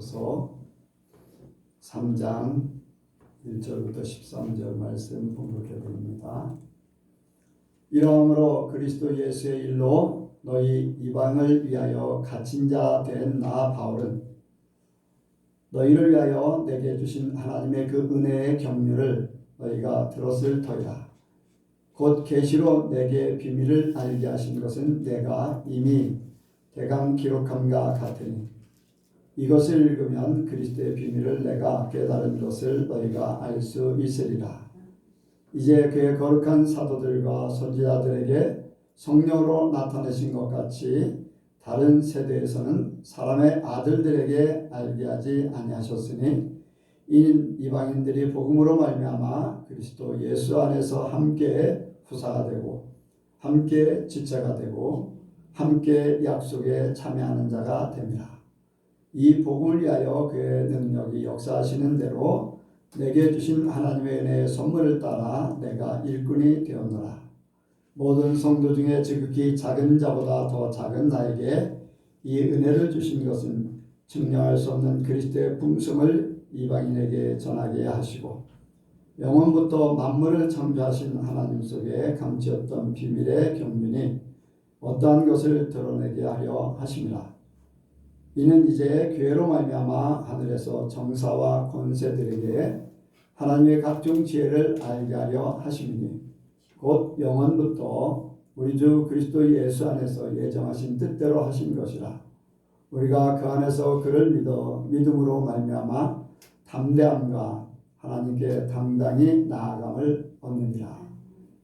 서 3장 1절부터 13절 말씀 봉독해 드립니다. 이러므로 그리스도 예수의 일로 너희 이방을 위하여 갇힌 자 된 나 바울은 너희를 위하여 내게 주신 하나님의 그 은혜의 경륜을 너희가 들었을 터이라. 곧 계시로 내게 비밀을 알게 하신 것은 내가 이미 대강 기록함과 같으니 이것을 읽으면 그리스도의 비밀을 내가 깨달은 것을 너희가 알 수 있으리라. 이제 그의 거룩한 사도들과 선지자들에게 성령으로 나타내신 것 같이 다른 세대에서는 사람의 아들들에게 알게 하지 아니하셨으니 이는 이방인들이 복음으로 말미암아 그리스도 예수 안에서 함께 후사가 되고 함께 지체가 되고 함께 약속에 참여하는 자가 됨이라. 이 복음을 위하여 그의 능력이 역사하시는 대로 내게 주신 하나님의 은혜의 선물을 따라 내가 일꾼이 되었노라. 모든 성도 중에 지극히 작은 자보다 더 작은 나에게 이 은혜를 주신 것은 측량할 수 없는 그리스도의 품성을 이방인에게 전하게 하시고 영원부터 만물을 창조하신 하나님 속에 감추었던 비밀의 경륜이 어떠한 것을 드러내게 하려 하심이라. 이는 이제 교회로 말미암아 하늘에서 정사와 권세들에게 하나님의 각종 지혜를 알게 하려 하심이니 곧 영원부터 우리 주 그리스도 예수 안에서 예정하신 뜻대로 하신 것이라. 우리가 그 안에서 그를 믿음으로 말미암아 담대함과 하나님께 당당히 나아감을 얻느니라.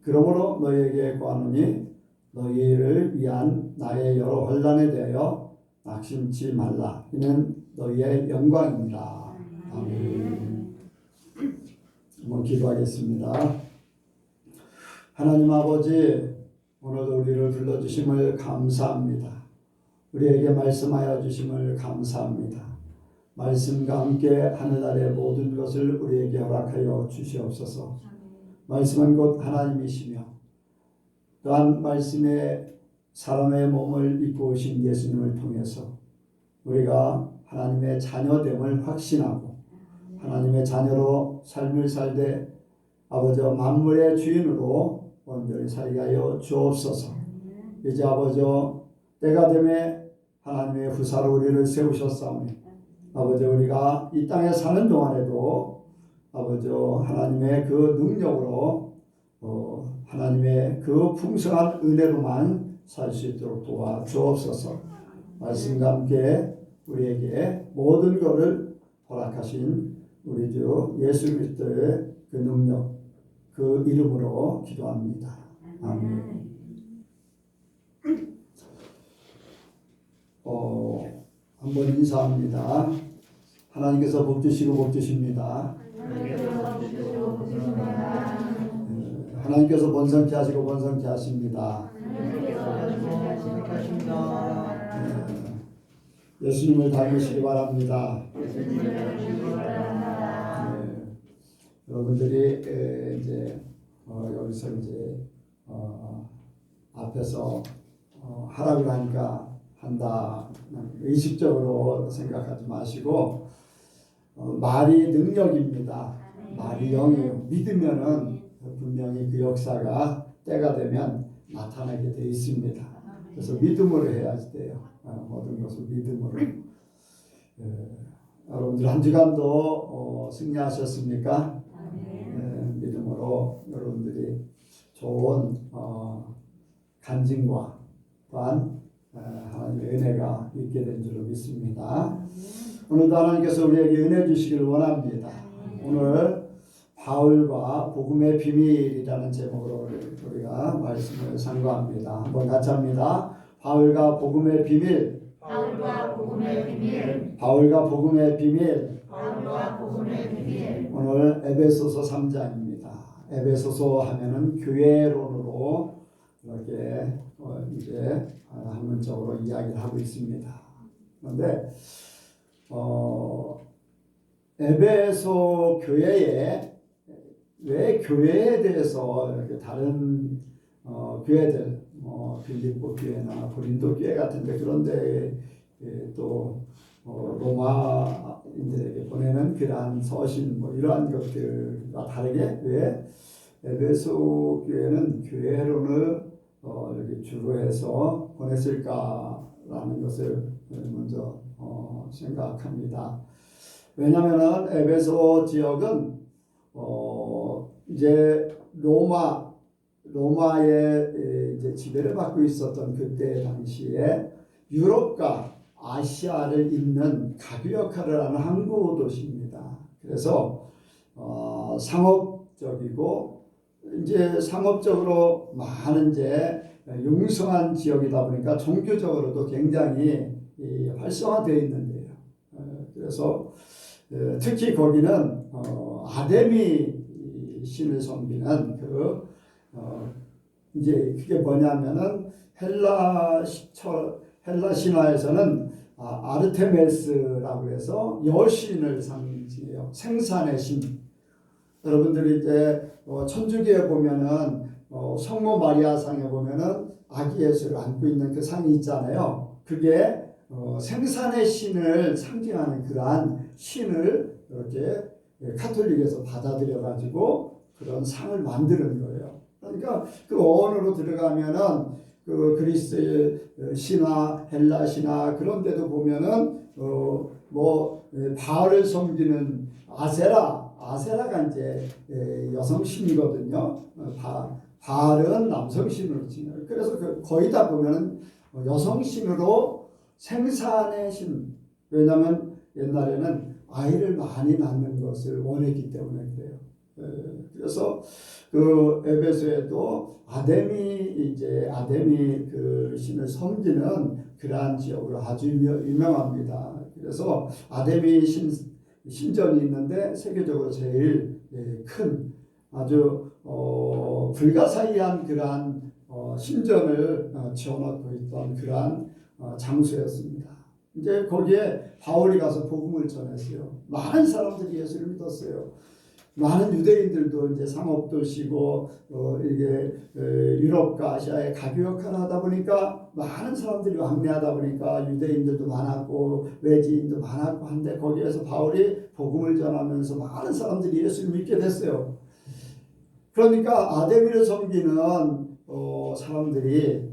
그러므로 너희에게 구하노니 너희를 위한 나의 여러 환난에 대하여 낙심치 말라. 이는 너희의 영광입니다. 아멘. 한번 기도하겠습니다. 하나님 아버지, 오늘도 우리를 불러주심을 감사합니다. 우리에게 말씀하여 주심을 감사합니다. 말씀과 함께 하늘 아래 모든 것을 우리에게 허락하여 주시옵소서. 말씀은 곧 하나님이시며 또한 말씀에 사람의 몸을 입고 오신 예수님을 통해서 우리가 하나님의 자녀됨을 확신하고 하나님의 자녀로 삶을 살되 아버지 만물의 주인으로 온전히 살게 하여 주옵소서. 이제 아버지 때가 되매 하나님의 후사로 우리를 세우셨사오니 아버지 우리가 이 땅에 사는 동안에도 아버지 하나님의 그 능력으로 하나님의 그 풍성한 은혜로만 살 수 있도록 도와주옵소서. 말씀과 함께 우리에게 모든 것을 허락하신 우리 주 예수 그리스도의 그 능력, 그 이름으로 기도합니다. 아멘. 한번 인사합니다. 하나님께서 복 주시고 복 주십니다. 하나님께서 번성케 하시고 번성케 하십니다. 예수님을 닮으시기 바랍니다. 여러분들이 이제 여기서 이제 앞에서 하라고 하니까 한다 의식적으로 생각하지 마시고 말이 능력입니다. 말이 영이에요. 믿으면은 분명히 그 역사가 때가 되면 나타나게 돼 있습니다. 그래서 믿음으로 해야 돼요. 모든 것을 믿음으로. 여러분들 한 주간도 승리하셨습니까? 믿음으로 여러분들이 좋은 간증과 또한 하나님의 은혜가 있게 된 줄로 믿습니다. 오늘도 하나님께서 우리에게 은혜 주시기를 원합니다. 오늘 바울과 복음의 비밀이라는 제목으로 우리가 말씀을 상고합니다. 한번 같이 합니다. 바울과 복음의 비밀. 바울과 복음의 비밀. 바울과 복음의 비밀. 바울과 복음의 비밀. 오늘 에베소서 3장입니다. 에베소서 하면은 교회론으로 이렇게 이제 학문적으로 이야기를 하고 있습니다. 그런데 에베소 교회에 왜 교회에 대해서 이렇게 다른 교회들 빌립보 교회나 고린도 교회 같은데 그런데 또 로마인들에게 보내는 그러한 서신 뭐 이러한 것들과 다르게 왜 에베소 교회는 교회론을 이렇게 주로 해서 보냈을까라는 것을 먼저 생각합니다. 왜냐하면은 에베소 지역은 이제 로마의 이제 지배를 받고 있었던 그때 당시에 유럽과 아시아를 잇는 가교 역할을 하는 항구 도시입니다. 그래서 상업적이고 이제 상업적으로 많은 이제 융성한 지역이다 보니까 종교적으로도 굉장히 활성화되어 있는데요. 그래서 특히 거기는 아데미 신을 섬기는 이제 그게 뭐냐면은 헬라 신화에서는 아르테메스라고 해서 여신을 상징해요. 생산의 신. 여러분들이 이제 천주교에 보면은 성모 마리아 상에 보면은 아기 예수를 안고 있는 그 상이 있잖아요. 그게 생산의 신을 상징하는 그러한 신을 이렇게 카톨릭에서 받아들여 가지고 그런 상을 만드는 거예요. 그러니까 그 어원으로 들어가면은 그 그리스 신화, 헬라 신화 그런 데도 보면은 바알을 섬기는 아세라가 이제 여성 신이거든요. 바알은 남성 신으로 지내요. 그래서 거의 다 보면은 여성 신으로 생산의 신. 왜냐하면 옛날에는 아이를 많이 낳는 것을 원했기 때문에 그래요. 그래서 그 에베소에도 아데미 그 신을 섬기는 그러한 지역으로 아주 유명합니다. 그래서 아데미 신전이 있는데 세계적으로 제일 큰 아주 불가사의한 그러한 신전을 지어놓고 있던 그러한 장소였습니다. 이제 거기에 바울이 가서 복음을 전했어요. 많은 사람들이 예수를 믿었어요. 많은 유대인들도 이제 상업도시고 이게 유럽과 아시아의 가교 역할을 하다 보니까 많은 사람들이 왕래하다 보니까 유대인들도 많았고 외지인도 많았고 한데 거기에서 바울이 복음을 전하면서 많은 사람들이 예수를 믿게 됐어요. 그러니까 아데미를 섬기는 사람들이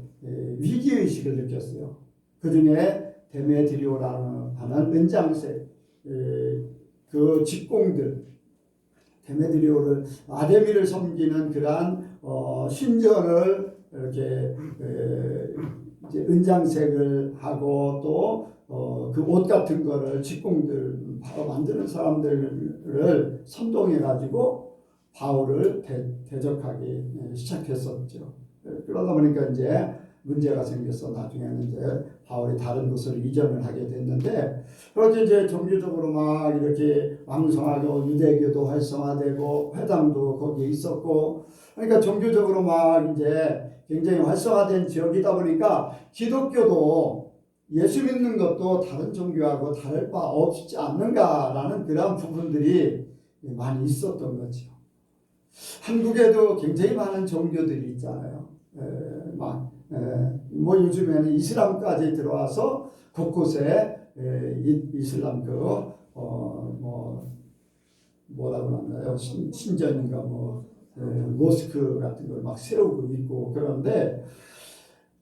위기의식을 느꼈어요. 그 중에 데메드리오라는 하는 은장색 그 직공들 데메드리오를 아데미를 섬기는 그러한 신전을 이렇게 이제 은장색을 하고 또 그 옷 같은 거를 직공들 바로 만드는 사람들을 선동해 가지고 바울을 대적하기 시작했었죠. 그러다 보니까 이제 문제가 생겨서 나중에는 이제 바울이 다른 곳으로 이전을 하게 됐는데 그렇게 이제 종교적으로 막 이렇게 왕성하고 유대교도 활성화되고 회당도 거기에 있었고 그러니까 종교적으로 막 이제 굉장히 활성화된 지역이다 보니까 기독교도 예수 믿는 것도 다른 종교하고 다를 바 없지 않는가라는 그런 부분들이 많이 있었던 거죠. 한국에도 굉장히 많은 종교들이 있잖아요. 뭐 요즘에는 이슬람까지 들어와서 곳곳에 이슬람 뭐라고 하나요? 신전인가 모스크 같은 걸 막 세우고 있고 그런데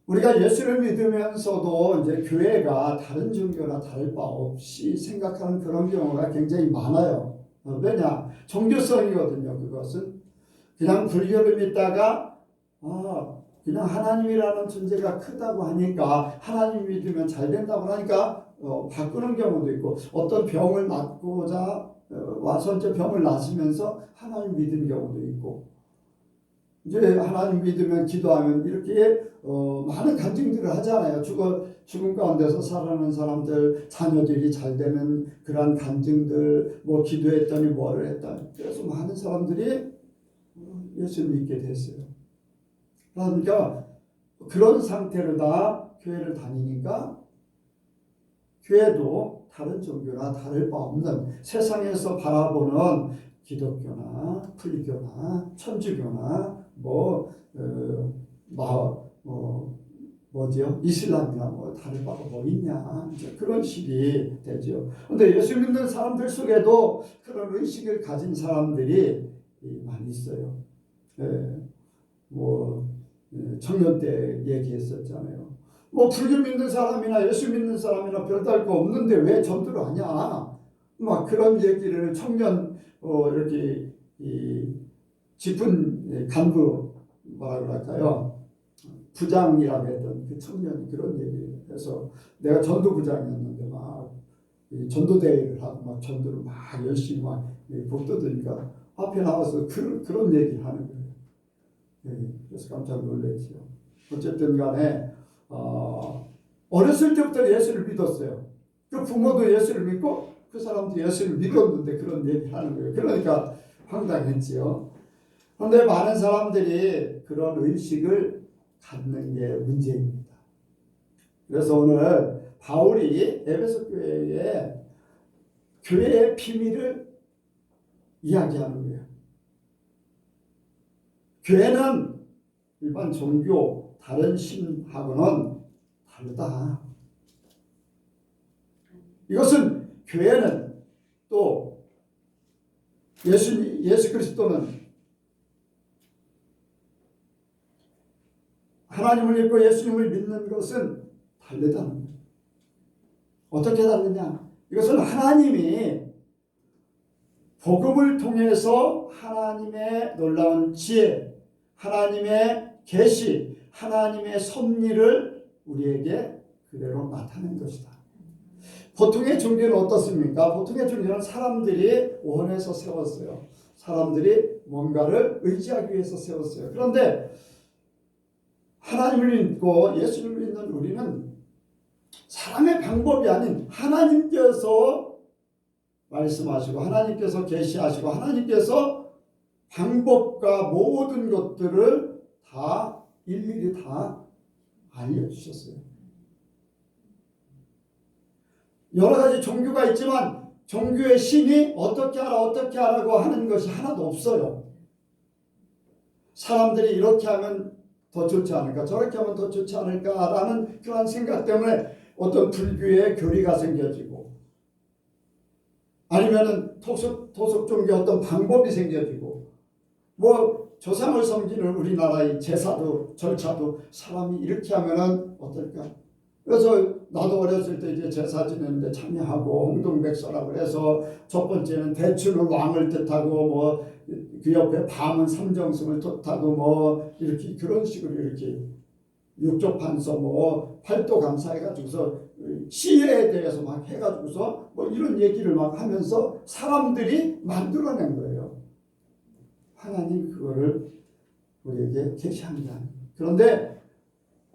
우리가 예수를 믿으면서도 이제 교회가 다른 종교나 다를 바 없이 생각하는 그런 경우가 굉장히 많아요. 왜냐? 종교성이거든요. 그것은 그냥 불교를 믿다가 그냥 하나님이라는 존재가 크다고 하니까 하나님 믿으면 잘 된다고 하니까 바꾸는 경우도 있고 어떤 병을 낫고자 와서 이제 병을 낫으면서 하나님 믿는 경우도 있고 이제 하나님 믿으면 기도하면 이렇게 많은 간증들을 하잖아요. 죽음 가운데서 살아나는 사람들 자녀들이 잘 되는 그러한 간증들 뭐 기도했더니 뭐를 했다. 그래서 많은 사람들이 예수를 믿게 됐어요. 그러니까 그런 상태로 다 교회를 다니니까 교회도 다른 종교나 다를 바 없는 세상에서 바라보는 기독교나 불교나 천주교나 뭐죠? 이슬람이나 뭐 다를 바가 뭐 있냐, 이제 그런 식이 되죠. 근데 예수 믿는 사람들 속에도 그런 의식을 가진 사람들이 많이 있어요. 예, 뭐 청년 때 얘기했었잖아요. 뭐 불교 믿는 사람이나 예수 믿는 사람이나 별다를 거 없는데 왜 전도를 하냐? 막 그런 얘기를 청년 이렇게 짚은 간부 뭐라 그럴까요? 부장이라고 했던 그 청년이 그런 얘기를 해서 내가 전도부장이었는데 막 전도대회를 하고 막 전도를 막 열심히 막 북돋으니까 앞에 나와서 그런 얘기를 하는 거예요. 그래서 깜짝 놀랐죠. 어쨌든 간에 어렸을 때부터 예수를 믿었어요. 그 부모도 예수를 믿고 그 사람도 예수를 믿었는데 그런 얘기를 하는 거예요. 그러니까 황당했지요. 그런데 많은 사람들이 그런 의식을 갖는 게 문제입니다. 그래서 오늘 바울이 에베소 교회에 교회의 비밀을 이야기하는 거예요. 교회는 일반 종교, 다른 신하고는 다르다. 이것은 교회는 또 예수 그리스도는 하나님을 믿고 예수님을 믿는 것은 다르다는 거예요. 어떻게 다르냐? 이것은 하나님이 복음을 통해서 하나님의 놀라운 지혜, 하나님의 계시, 하나님의 섭리를 우리에게 그대로 나타낸 것이다. 보통의 종교는 어떻습니까? 보통의 종교는 사람들이 원해서 세웠어요. 사람들이 뭔가를 의지하기 위해서 세웠어요. 그런데 하나님을 믿고 예수를 믿는 우리는 사람의 방법이 아닌 하나님께서 말씀하시고 하나님께서 계시하시고 하나님께서 방법과 모든 것들을 다 일일이 다 알려주셨어요. 여러 가지 종교가 있지만 종교의 신이 어떻게 하라고 하는 것이 하나도 없어요. 사람들이 이렇게 하면 더 좋지 않을까, 저렇게 하면 더 좋지 않을까라는 그러한 생각 때문에 어떤 불교의 교리가 생겨지고 아니면은 토속 종교 어떤 방법이 생겨지고 뭐 조상을 섬기는 우리나라의 제사도 절차도 사람이 이렇게 하면은 어떨까? 그래서 나도 어렸을 때 이제 제사 지내는데 참여하고 홍동백서라고 해서 첫 번째는 대추는 왕을 뜻하고 뭐 그 옆에 밤은 삼정승을 뜻하고 뭐 이렇게 그런 식으로 이렇게 육조판서 뭐 팔도 감사해가지고서 시에 대해서 막 해가지고서 뭐 이런 얘기를 막 하면서 사람들이 만들어낸 거예요. 하나님 그거를 우리에게 계시한 게 아니에요. 그런데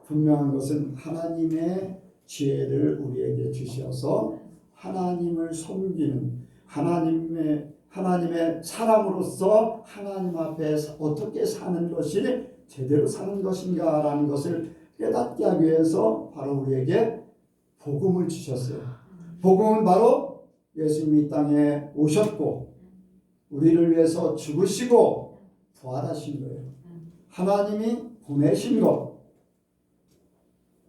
분명한 것은 하나님의 지혜를 우리에게 주셔서 하나님을 섬기는 하나님의 사람으로서 하나님 앞에 어떻게 사는 것이 제대로 사는 것인가라는 것을 깨닫게 하기 위해서 바로 우리에게 복음을 주셨어요. 복음은 바로 예수님이 이 땅에 오셨고 우리를 위해서 죽으시고 부활하신 거예요. 하나님이 보내신 것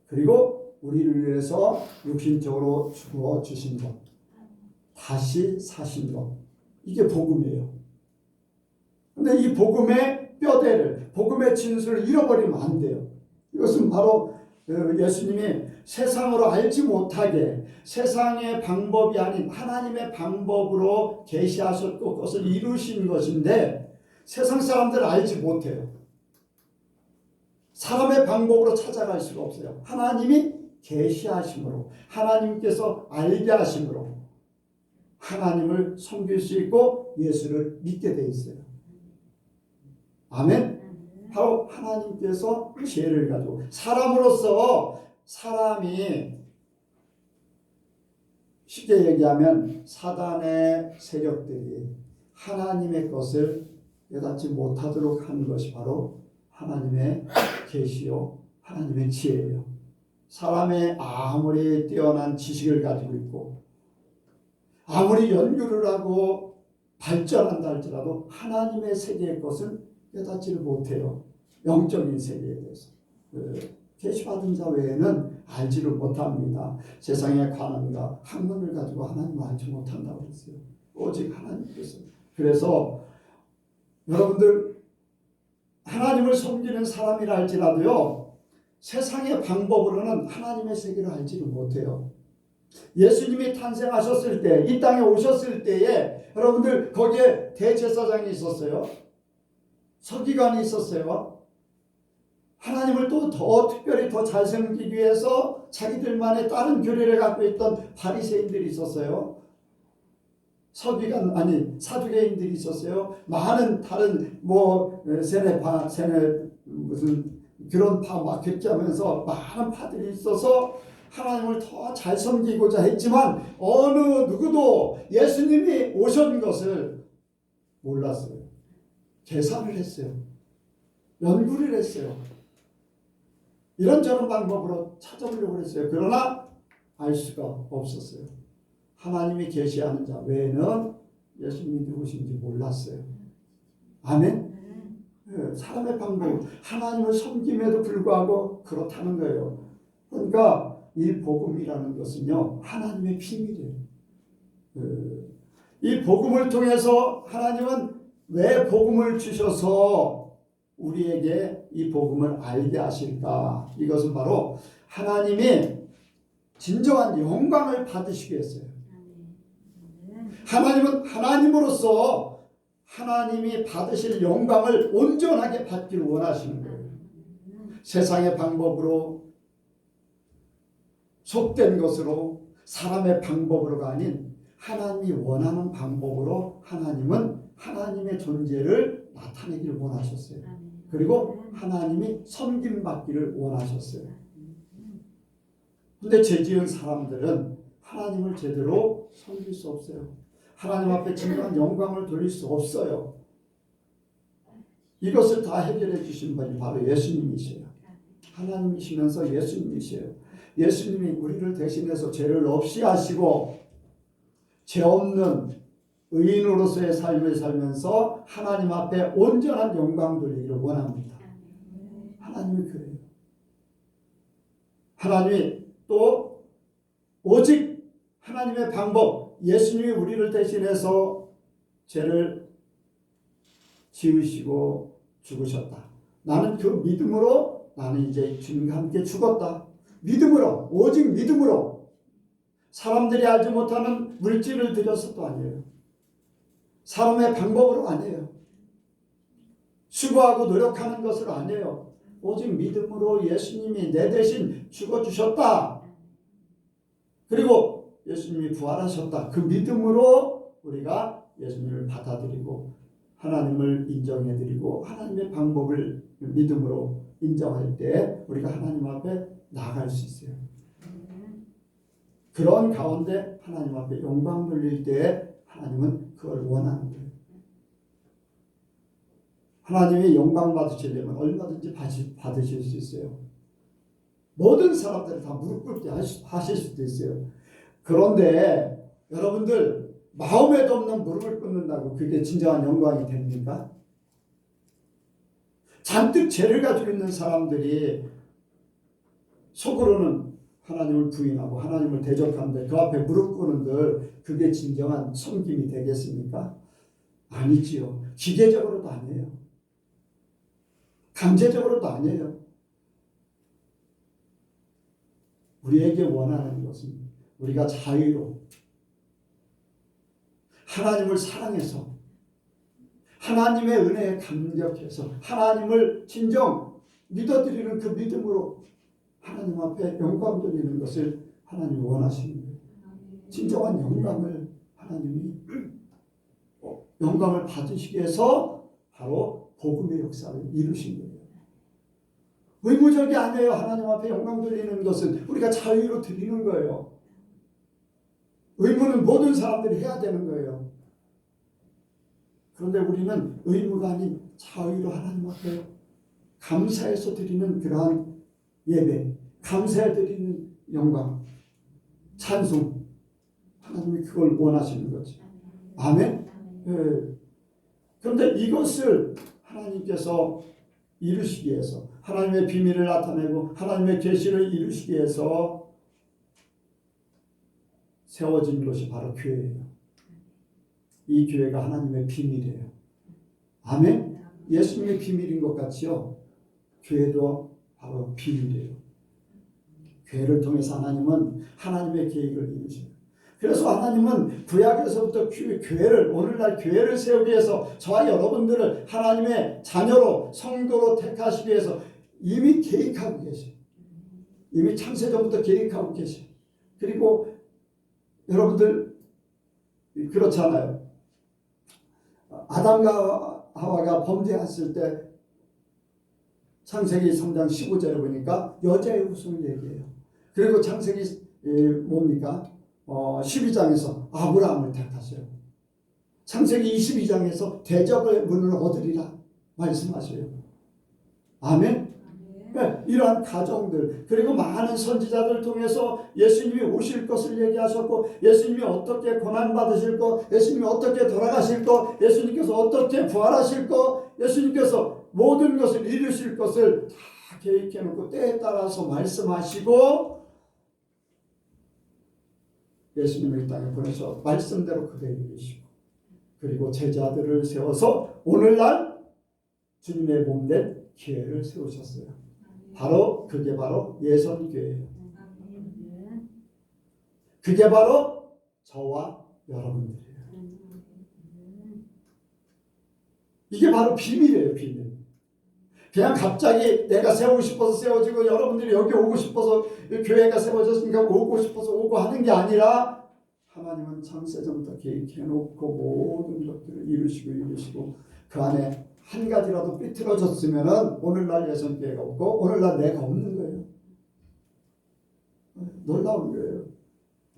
그리고 우리를 위해서 육신적으로 죽어 주신 것 다시 사신 것 이게 복음이에요. 그런데 이 복음의 뼈대를 복음의 진술을 잃어버리면 안 돼요. 이것은 바로 예수님이 세상으로 알지 못하게 세상의 방법이 아닌 하나님의 방법으로 계시하셨고 그것을 이루신 것인데 세상 사람들은 알지 못해요. 사람의 방법으로 찾아갈 수가 없어요. 하나님이 계시하심으로 하나님께서 알게 하심으로 하나님을 섬길 수 있고 예수를 믿게 돼 있어요. 아멘. 바로 하나님께서 지혜를 가지고 사람으로서 사람이 쉽게 얘기하면 사단의 세력들이 하나님의 것을 깨닫지 못하도록 하는 것이 바로 하나님의 계시요 하나님의 지혜예요. 사람의 아무리 뛰어난 지식을 가지고 있고 아무리 연구를 하고 발전한다 할지라도 하나님의 세계의 것은 깨닫지를 못해요. 영적인 세계에 대해서 계시받은 자 외에는 알지를 못합니다. 세상의 관원과 학문을 가지고 하나님을 알지 못한다고 했어요. 오직 하나님께서. 그래서 여러분들 하나님을 섬기는 사람이라 할지라도요, 세상의 방법으로는 하나님의 세계를 알지를 못해요. 예수님이 탄생하셨을 때, 이 땅에 오셨을 때에 여러분들 거기에 대제사장이 있었어요. 서기관이 있었어요. 하나님을 또 더 특별히 더 잘 섬기기 위해서 자기들만의 다른 교리를 갖고 있던 바리새인들이 있었어요. 서기관 아니 사두개인들이 있었어요. 많은 다른 세네파 무슨 그런 파 막 격자하면서 많은 파들이 있어서 하나님을 더 잘 섬기고자 했지만 어느 누구도 예수님이 오신 것을 몰랐어요. 계산을 했어요. 연구를 했어요. 이런저런 방법으로 찾아보려고 했어요. 그러나 알 수가 없었어요. 하나님이 계시하는 자 외에는 예수님이 누구신지 몰랐어요. 아멘? 사람의 방법, 하나님을 섬김에도 불구하고 그렇다는 거예요. 그러니까 이 복음이라는 것은요, 하나님의 비밀이에요. 이 복음을 통해서 하나님은 왜 복음을 주셔서 우리에게 이 복음을 알게 하실까? 이것은 바로 하나님이 진정한 영광을 받으시기 위해서요. 하나님은 하나님으로서 하나님이 받으실 영광을 온전하게 받기를 원하시는 거예요. 세상의 방법으로, 속된 것으로, 사람의 방법으로가 아닌 하나님이 원하는 방법으로 하나님은 하나님의 존재를 나타내기를 원하셨어요. 그리고 하나님이 섬김받기를 원하셨어요. 근데 죄 지은 사람들은 하나님을 제대로 섬길 수 없어요. 하나님 앞에 진정한 영광을 돌릴 수 없어요. 이것을 다 해결해 주신 분이 바로 예수님이세요. 하나님이시면서 예수님이세요. 예수님이 우리를 대신해서 죄를 없이 하시고 죄 없는 의인으로서의 삶을 살면서 하나님 앞에 온전한 영광 돌리기를 원합니다. 하나님이 그래요. 하나님이 또 오직 하나님의 방법, 예수님이 우리를 대신해서 죄를 지으시고 죽으셨다. 나는 그 믿음으로 나는 이제 주님과 함께 죽었다. 믿음으로, 오직 믿음으로. 사람들이 알지 못하는 물질을 드려서도 아니에요. 사람의 방법으로 아니에요. 수고하고 노력하는 것으로 아니에요. 오직 믿음으로 예수님이 내 대신 죽어주셨다. 그리고 예수님이 부활하셨다. 그 믿음으로 우리가 예수님을 받아들이고 하나님을 인정해드리고 하나님의 방법을 믿음으로 인정할 때 우리가 하나님 앞에 나아갈 수 있어요. 그런 가운데 하나님 앞에 영광 돌릴 때 하나님은 그걸 원하는 거예요. 하나님이 영광 받으시려면 얼마든지 받으실 수 있어요. 모든 사람들이 다 무릎 꿇게 하실 수도 있어요. 그런데 여러분들 마음에도 없는 무릎을 꿇는다고 그게 진정한 영광이 됩니까? 잔뜩 죄를 가지고 있는 사람들이 속으로는 하나님을 부인하고 하나님을 대적하는데 그 앞에 무릎 꿇는들 그게 진정한 섬김이 되겠습니까? 아니지요. 기계적으로도 아니에요. 강제적으로도 아니에요. 우리에게 원하는 것은 우리가 자유로 하나님을 사랑해서 하나님의 은혜에 감격해서 하나님을 진정 믿어드리는 그 믿음으로 하나님 앞에 영광 돌리는 것을 하나님이 원하시는 거예요. 진정한 영광을 하나님이 영광을 받으시기 위해서 바로 복음의 역사를 이루신 거예요. 의무적이 아니에요. 하나님 앞에 영광 돌리는 것은 우리가 자유로 드리는 거예요. 의무는 모든 사람들이 해야 되는 거예요. 그런데 우리는 의무가 아닌 자유로 하나님 앞에 감사해서 드리는 그러한 예배, 감사해 드리는 영광, 찬송, 하나님이 그걸 원하시는 거죠. 아멘? 네. 그런데 이것을 하나님께서 이루시기 위해서, 하나님의 비밀을 나타내고 하나님의 계시를 이루시기 위해서 세워진 것이 바로 교회예요. 이 교회가 하나님의 비밀이에요. 아멘. 예수님의 비밀인 것 같지요. 교회도 바로 비밀이에요. 교회를 통해서 하나님은 하나님의 계획을 이루십니다. 그래서 하나님은 구약에서부터 교회를, 오늘날 교회를 세우기 위해서 저와 여러분들을 하나님의 자녀로, 성도로 택하시기 위해서 이미 계획하고 계세요. 이미 창세전부터 계획하고 계세요. 그리고 여러분들 그렇잖아요. 아담과 하와가 범죄했을 때 창세기 3장 15절에 보니까 여자의 후손을 얘기해요. 그리고 창세기 뭡니까? 12장에서 아브라함을 택하세요. 창세기 22장에서 대적의 문을 얻으리라 말씀하세요. 아멘. 네, 이러한 가정들, 그리고 많은 선지자들 통해서 예수님이 오실 것을 얘기하셨고, 예수님이 어떻게 고난받으실 것, 예수님이 어떻게 돌아가실 것, 예수님께서 어떻게 부활하실 것, 예수님께서 모든 것을 이루실 것을 다 계획해놓고 때에 따라서 말씀하시고 예수님을 이 땅에 보내서 말씀대로 그대로 이루시고, 그리고 제자들을 세워서 오늘날 주님의 몸된 교회를 세우셨어요. 그게 바로 예선교회예요. 그게 바로 저와 여러분들이에요. 이게 바로 비밀이에요. 비밀. 그냥 갑자기 내가 세우고 싶어서 세워지고 여러분들이 여기 오고 싶어서 교회가 세워졌으니까 오고 싶어서 오고 하는 게 아니라, 하나님은 창세전부터 계획해놓고 모든 것들을 이루시고 그 안에 한 가지라도 삐뚤어졌으면은 오늘날 예선교회가 없고 오늘날 내가 없는 거예요. 놀라운 거예요.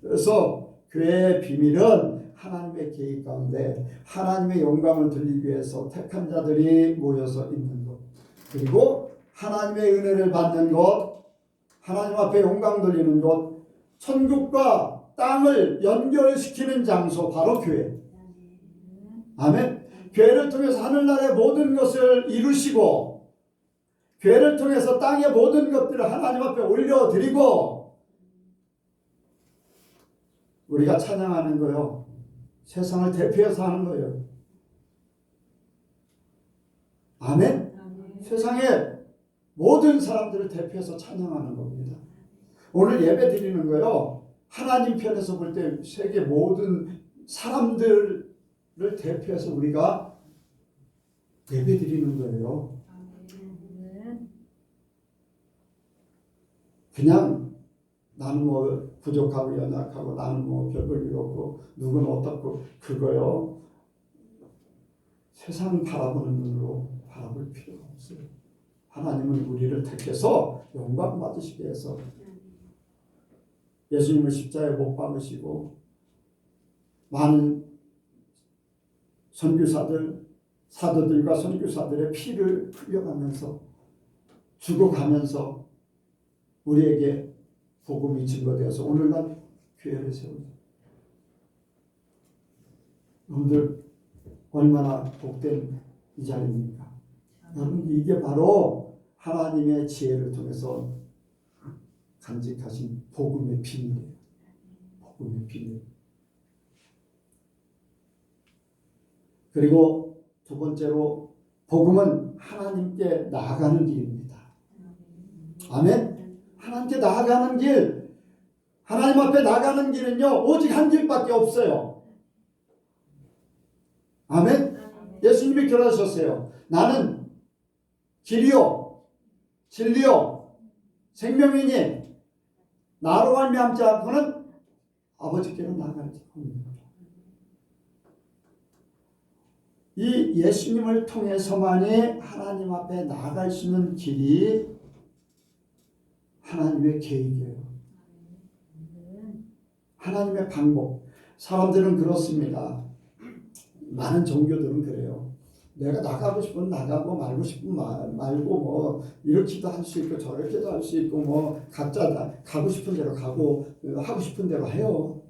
그래서 교회의 비밀은 하나님의 계획 가운데 하나님의 영광을 돌리기 위해서 택한 자들이 모여서 있는 것, 그리고 하나님의 은혜를 받는 것, 하나님 앞에 영광 돌리는 것, 천국과 땅을 연결시키는 장소, 바로 교회. 아멘. 교회를 통해서 하늘나라의 모든 것을 이루시고, 교회를 통해서 땅의 모든 것들을 하나님 앞에 올려드리고, 우리가 찬양하는 거요, 세상을 대표해서 하는 거예요. 아멘. 세상의 모든 사람들을 대표해서 찬양하는 겁니다. 오늘 예배 드리는 거요, 하나님 편에서 볼 때 세계 모든 사람들을 대표해서 우리가 예배 드리는 거예요. 그냥 나는 뭐 부족하고 연약하고 나는 뭐 별 볼 일 없고 누구는 어떻고, 그거요 세상 바라보는 눈으로 바라볼 필요가 없어요. 하나님은 우리를 택해서 영광 받으시기 위해서 예수님을 십자가에 못 박으시고 많은 선교사들, 사도들과 선교사들의 피를 흘려가면서 죽어가면서 우리에게 복음이 증거되어서 오늘날 교회를 세우죠. 여러분들 얼마나 복된 이 자리입니까? 여러분, 이게 바로 하나님의 지혜를 통해서 간직하신 복음의 비밀이에요. 복음의 비밀. 그리고 두 번째로, 복음은 하나님께 나아가는 길입니다. 아멘. 하나님께 나아가는 길, 하나님 앞에 나가는 길은요 오직 한 길밖에 없어요. 아멘. 예수님이 결하셨어요. 나는 길이요 진리요 생명이니 나로 말미암지 않고는 아버지께로 나가지 않습니다. 이 예수님을 통해서만이 하나님 앞에 나아갈 수 있는 길이 하나님의 계획이에요. 하나님의 방법. 사람들은 그렇습니다. 많은 종교들은 그래요. 내가 나가고 싶으면 나가고 말고 싶으면 말고 뭐 이렇게도 할 수 있고 저렇게도 할 수 있고 뭐 각자 가고 싶은 대로 가고 하고 싶은 대로 해요.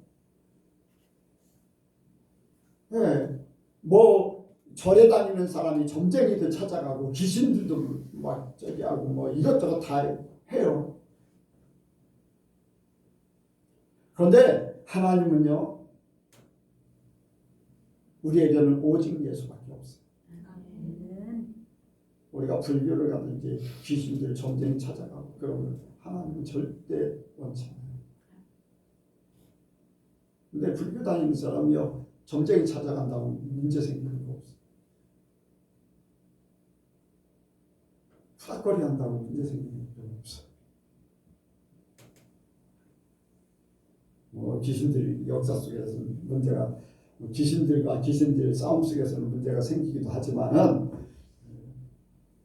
네. 뭐 절에 다니는 사람이 점쟁이들 찾아가고 귀신들도 막 저기 하고 뭐 이것저것 다 해요. 그런데 하나님은요, 우리에게는 오직 예수밖에 없어요. 우리가 불교를 가든지 귀신들 점쟁이 찾아가고 그러면 하나님은 절대 원치 않아요. 근데 불교 다니는 사람이요, 점쟁이 찾아간다고 문제 생기는 거 없어요. 푸닥거리 한다고 문제 생기는 거 없어요. 귀신들이 역사 속에서는 문제가, 귀신들과 귀신들 싸움 속에서는 문제가 생기기도 하지만은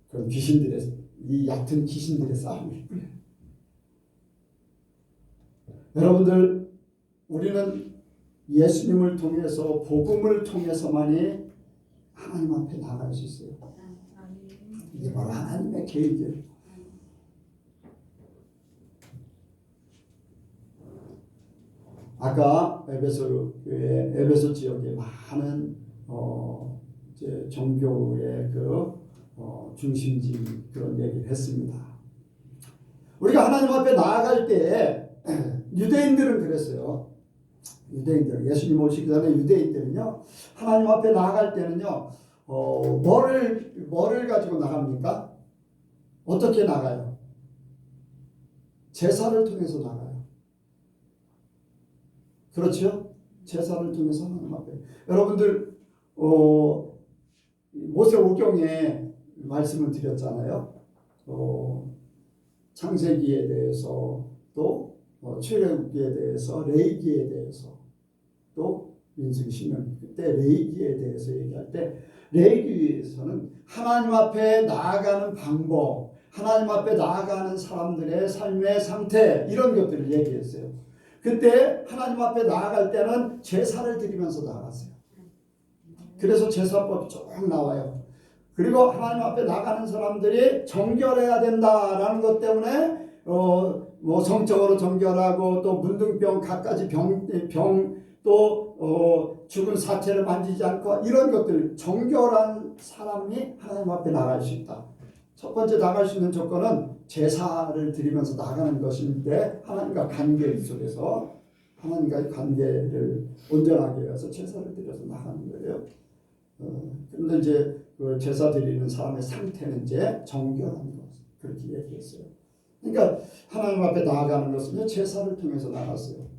그런 귀신들의, 이 얕은 귀신들의 싸움일 뿐이에요. 여러분들, 우리는 예수님을 통해서, 복음을 통해서만이 하나님 앞에 나갈 수 있어요. 이게 바로 하나님의 계획이에요. 아까 에베소 지역에 많은 이제 종교의 중심지 그런 얘기를 했습니다. 우리가 하나님 앞에 나아갈 때 유대인들은 그랬어요. 유대인들, 예수님 오시기 전에 유대인들은요, 하나님 앞에 나아갈 때는요, 뭐를 가지고 나갑니까? 어떻게 나가요? 제사를 통해서 나가요. 그렇죠? 제사를 통해서 하나님 앞에. 여러분들 모세오경에 말씀을 드렸잖아요. 창세기에 대해서, 또 출애굽기에 대해서, 레위기에 대해서, 또 민수기 신명, 그때 레위기에 대해서 얘기할 때, 레위기에서는 하나님 앞에 나아가는 방법, 하나님 앞에 나아가는 사람들의 삶의 상태, 이런 것들을 얘기했어요. 그때 하나님 앞에 나아갈 때는 제사를 드리면서 나아갔어요. 그래서 제사법이 쭉 나와요. 그리고 하나님 앞에 나가는 사람들이 정결해야 된다라는 것 때문에 뭐 성적으로 정결하고, 또 문둥병, 갖가지 병 또 죽은 사체를 만지지 않고, 이런 것들, 정결한 사람이 하나님 앞에 나갈 수 있다. 첫 번째 나갈 수 있는 조건은 제사를 드리면서 나가는 것인데, 하나님과 관계 속에서 하나님과의 관계를 온전하게 해서 제사를 드려서 나가는 거예요. 그런데 이제 그 제사 드리는 사람의 상태는 이제 정결한 것, 그렇게 얘기했어요. 그러니까 하나님 앞에 나아가는 것은 제사를 통해서 나갔어요.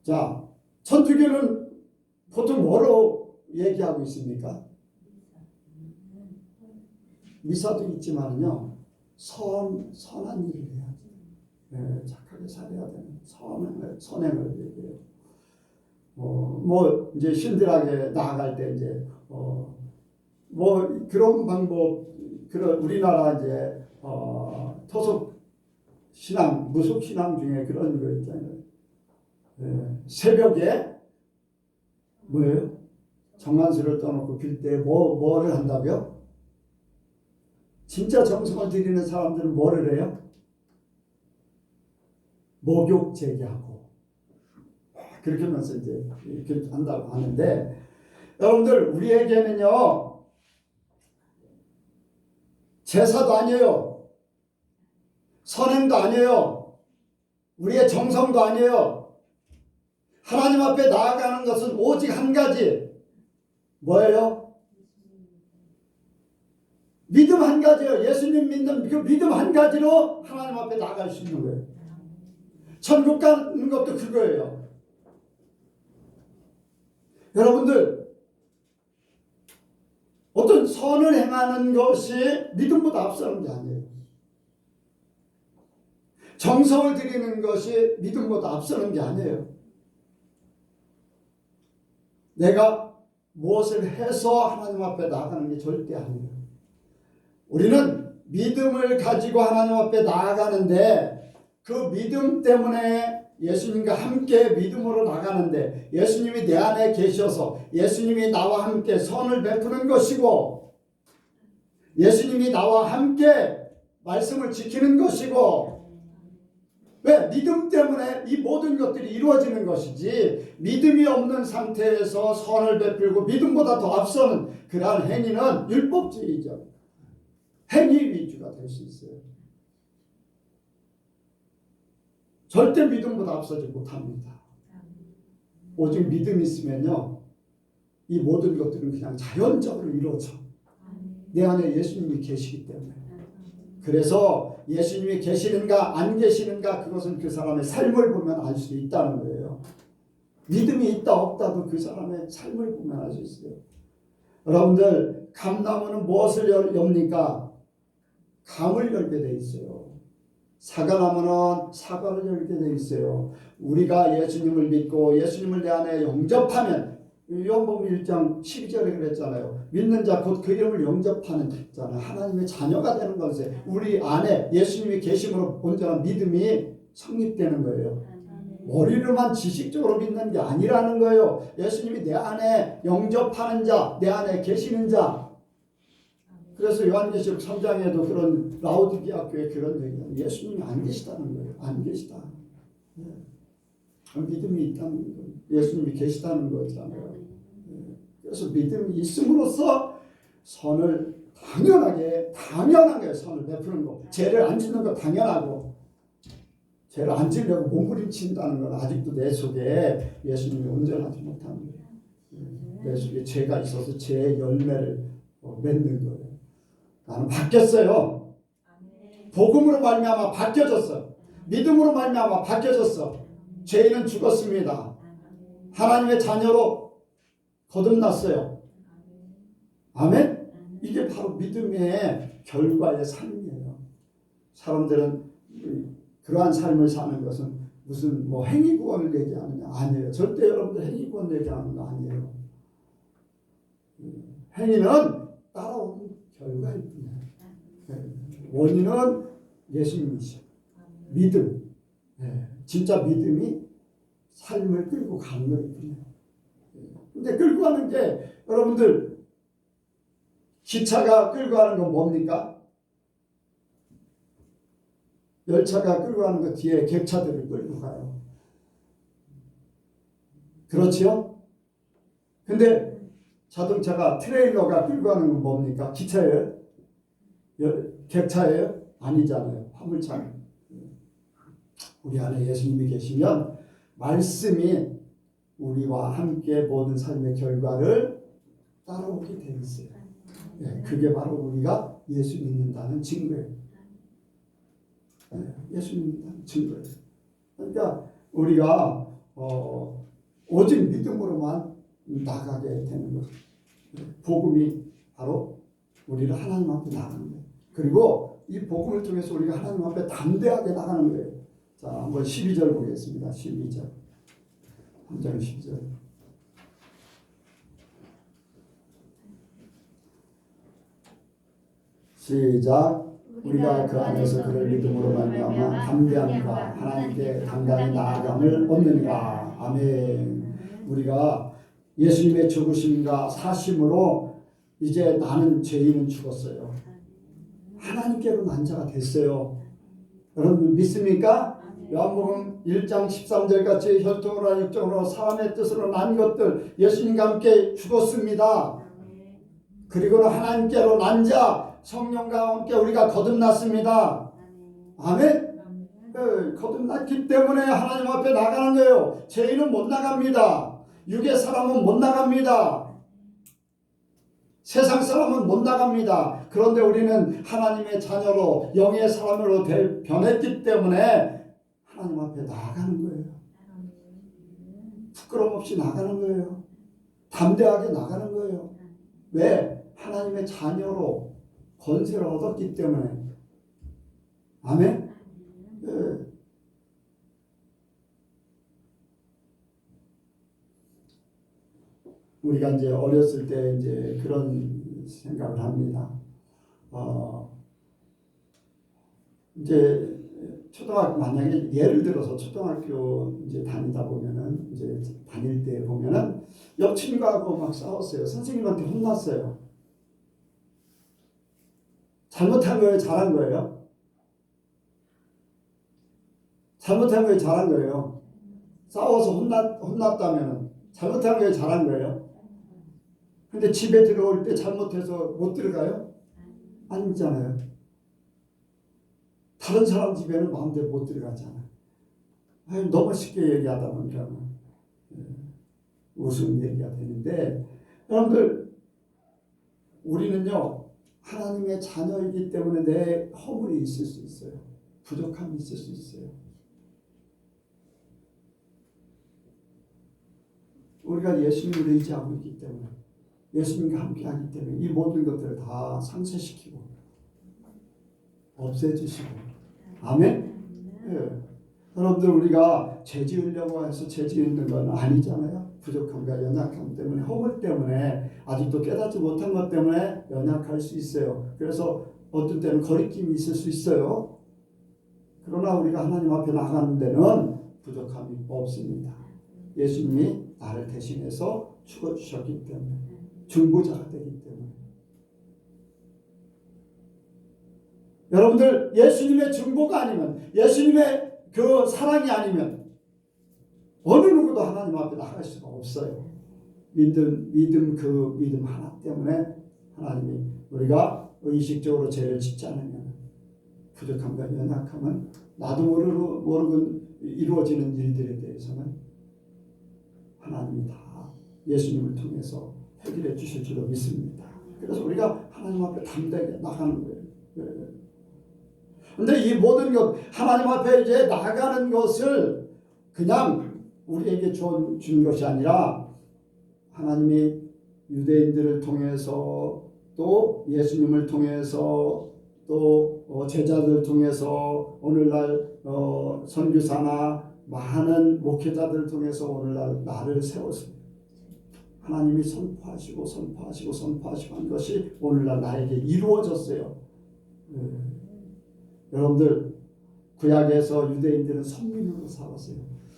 자, 천주교는 보통 뭐로 얘기하고 있습니까? 미사도 있지만요, 선한 일을 해야지. 네, 착하게 살아야 되는 선행을 얘기해요. 뭐 이제 신들에게 나아갈 때 이제 뭐 그런 방법, 그런 우리나라 이제 토속 신앙, 무속 신앙 중에 그런 거 있잖아요. 새벽에 뭐예요? 정한수를 떠놓고 빌 때 뭐를 한다고요? 진짜 정성을 들이는 사람들은 뭐를 해요? 목욕 제기하고 그렇게 하면서 이제 이렇게 한다고 하는데, 여러분들, 우리에게는요, 제사도 아니에요, 선행도 아니에요, 우리의 정성도 아니에요. 하나님 앞에 나아가는 것은 오직 한 가지, 뭐예요? 믿음 한 가지요. 예수님 믿는 그 믿음 한 가지로 하나님 앞에 나아갈 수 있는 거예요. 천국 가는 것도 그거예요. 여러분들, 어떤 선을 행하는 것이 믿음보다 앞서는 게 아니에요. 정성을 드리는 것이 믿음보다 앞서는 게 아니에요. 내가 무엇을 해서 하나님 앞에 나아가는 게 절대 아니에요. 우리는 믿음을 가지고 하나님 앞에 나아가는데, 그 믿음 때문에 예수님과 함께 믿음으로 나가는데, 예수님이 내 안에 계셔서 예수님이 나와 함께 선을 베푸는 것이고, 예수님이 나와 함께 말씀을 지키는 것이고, 왜? 믿음 때문에 이 모든 것들이 이루어지는 것이지, 믿음이 없는 상태에서 선을 베풀고 믿음보다 더 앞서는 그러한 행위는 율법주의죠. 행위 위주가 될 수 있어요. 절대 믿음보다 앞서지 못합니다. 오직 믿음이 있으면요, 이 모든 것들은 그냥 자연적으로 이루어져. 내 안에 예수님이 계시기 때문에. 그래서 예수님이 계시는가 안 계시는가, 그것은 그 사람의 삶을 보면 알 수 있다는 거예요. 믿음이 있다 없다도 그 사람의 삶을 보면 알 수 있어요. 여러분들, 감나무는 무엇을 엽니까? 감을 열게 돼 있어요. 사과나무는 사과를 열게 돼 있어요. 우리가 예수님을 믿고 예수님을 내 안에 영접하면, 요한복음 1장 12절에 그랬잖아요. 믿는 자 곧 그 이름을 영접하는 자는 하나님의 자녀가 되는 것에, 우리 안에 예수님이 계심으로 온전한 믿음이 성립되는 거예요. 머리로만 지식적으로 믿는 게 아니라는 거예요. 예수님이 내 안에 영접하는 자, 내 안에 계시는 자. 그래서 요한계시록 3장에도 그런, 라오디게아 교회 그런 얘기예요. 예수님이 안 계시다는 거예요. 안 계시다. 믿음이 있다는 거예요. 예수님이 계시다는 거잖아요. 그래서 믿음이 있음으로써 선을 당연하게 선을 베푸는 거. 죄를 안 짓는 거 당연하고, 죄를 안 지려고 몸부림친다는 건 아직도 내 속에 예수님이 온전하지 못하는 거예요. 내 속에 죄가 있어서 죄의 열매를 맺는 거예요. 나는 바뀌었어요. 복음으로 말미암아 바뀌어졌어. 믿음으로 말미암아 바뀌어졌어. 죄인은 죽었습니다. 하나님의 자녀로 거듭났어요. 아멘? 이게 바로 믿음의 결과의 삶이에요. 사람들은 그러한 삶을 사는 것은 무슨 뭐 행위구원을 얘기하느냐, 아니에요. 절대 여러분들 행위구원 얘기하는 거 아니에요. 행위는 따라오는 결과일 뿐이에요. 원인은 예수님이시죠. 믿음. 진짜 믿음이 삶을 끌고 가는 거일 뿐이에요. 근데 끌고 가는 게, 여러분들, 기차가 끌고 가는 건 뭡니까? 열차가 끌고 가는 것 뒤에 객차들을 끌고 가요. 그렇지요? 근데 자동차가, 트레일러가 끌고 가는 건 뭡니까? 기차예요? 객차예요? 아니잖아요. 화물차는. 우리 안에 예수님이 계시면 말씀이 우리와 함께 모든 삶의 결과를 따라오게 돼 있어요. 그게 바로 우리가 예수 믿는다는 증거예요. 예수 믿는다는 증거예요. 그러니까 우리가 오직 믿음으로만 나가게 되는 거예요. 복음이 바로 우리를 하나님 앞에 나가는 거예요. 그리고 이 복음을 통해서 우리가 하나님 앞에 담대하게 나가는 거예요. 자, 한번 12절 보겠습니다. 12절. 3장 12절. 시작. 우리가 그 안에서 그를 믿음으로 말미암아 담대함과 하나님께 당당히 나아감을 얻느니라. 아멘. 우리가 예수님의 죽으심과 사심으로 이제 나는 죄인은 죽었어요. 하나님께로 난 자가 됐어요. 여러분 믿습니까? 요한복음 1장 13절 같이 혈통으로 육정으로 사람의 뜻으로 난 것들 예수님과 함께 죽었습니다. 그리고는 하나님께로 난 자 성령과 함께 우리가 거듭났습니다. 아멘. 거듭났기 때문에 하나님 앞에 나가는 거예요. 죄인은 못 나갑니다. 육의 사람은 못 나갑니다. 세상 사람은 못 나갑니다. 그런데 우리는 하나님의 자녀로 영의 사람으로 변했기 때문에 하나님 앞에 나가는 거예요. 부끄럼 없이 나가는 거예요. 담대하게 나가는 거예요. 왜? 하나님의 자녀로 권세를 얻었기 때문에. 아멘? 네. 우리가 이제 어렸을 때 이제 그런 생각을 합니다. 이제 초등학교, 만약에 예를 들어서 초등학교 이제 다니다 보면은, 이제 다닐 때 보면은 옆 친구하고 막 싸웠어요. 선생님한테 혼났어요. 잘못한 거예요? 잘한 거예요? 잘못한 거에 잘한 거예요. 싸워서 혼났다면 잘못한 거에 잘한 거예요. 근데 집에 들어올 때 잘못해서 못 들어가요? 아니잖아요. 다른 사람 집에는 마음대로 못 들어가잖아. 너무 쉽게 얘기하다 보니까 우스운 얘기가 되는데, 여러분들 우리는요 하나님의 자녀이기 때문에 내 허물이 있을 수 있어요. 부족함이 있을 수 있어요. 우리가 예수님을 의지하고 있기 때문에, 예수님과 함께하기 때문에 이 모든 것들을 다 상쇄시키고 없애주시고, 아멘. 예. 여러분들 우리가 죄 지으려고 해서 죄 지는 건 아니잖아요. 부족함과 연약함 때문에, 허물 때문에, 아직도 깨닫지 못한 것 때문에 연약할 수 있어요. 그래서 어떤 때는 거리낌이 있을 수 있어요. 그러나 우리가 하나님 앞에 나가는 데는 부족함이 없습니다. 예수님이 나를 대신해서 죽어주셨기 때문에, 중보자가 되기 때문에. 여러분들 예수님의 중보가 아니면, 예수님의 그 사랑이 아니면 어느 누구도 하나님 앞에 나갈 수가 없어요. 믿음 하나 때문에 하나님이, 우리가 의식적으로 죄를 짓지 않으면 부족함과 연약함은 나도 모르고 이루어지는 일들에 대해서는 하나님이 다 예수님을 통해서 해결해 주실 줄로 믿습니다. 그래서 우리가 하나님 앞에 담대하게 나가는 거예요. 그런데 이 모든 것, 하나님 앞에 이제 나가는 것을 그냥 우리에게 준 것이 아니라, 하나님이 유대인들을 통해서, 또 예수님을 통해서, 또 제자들을 통해서, 오늘날 선교사나 많은 목회자들을 통해서 오늘날 나를 세웠습니다. 하나님이 선포하시고 한 것이 오늘날 나에게 이루어졌어요. 여러분들 구약에서 유대인들은 선민으로 살았어요.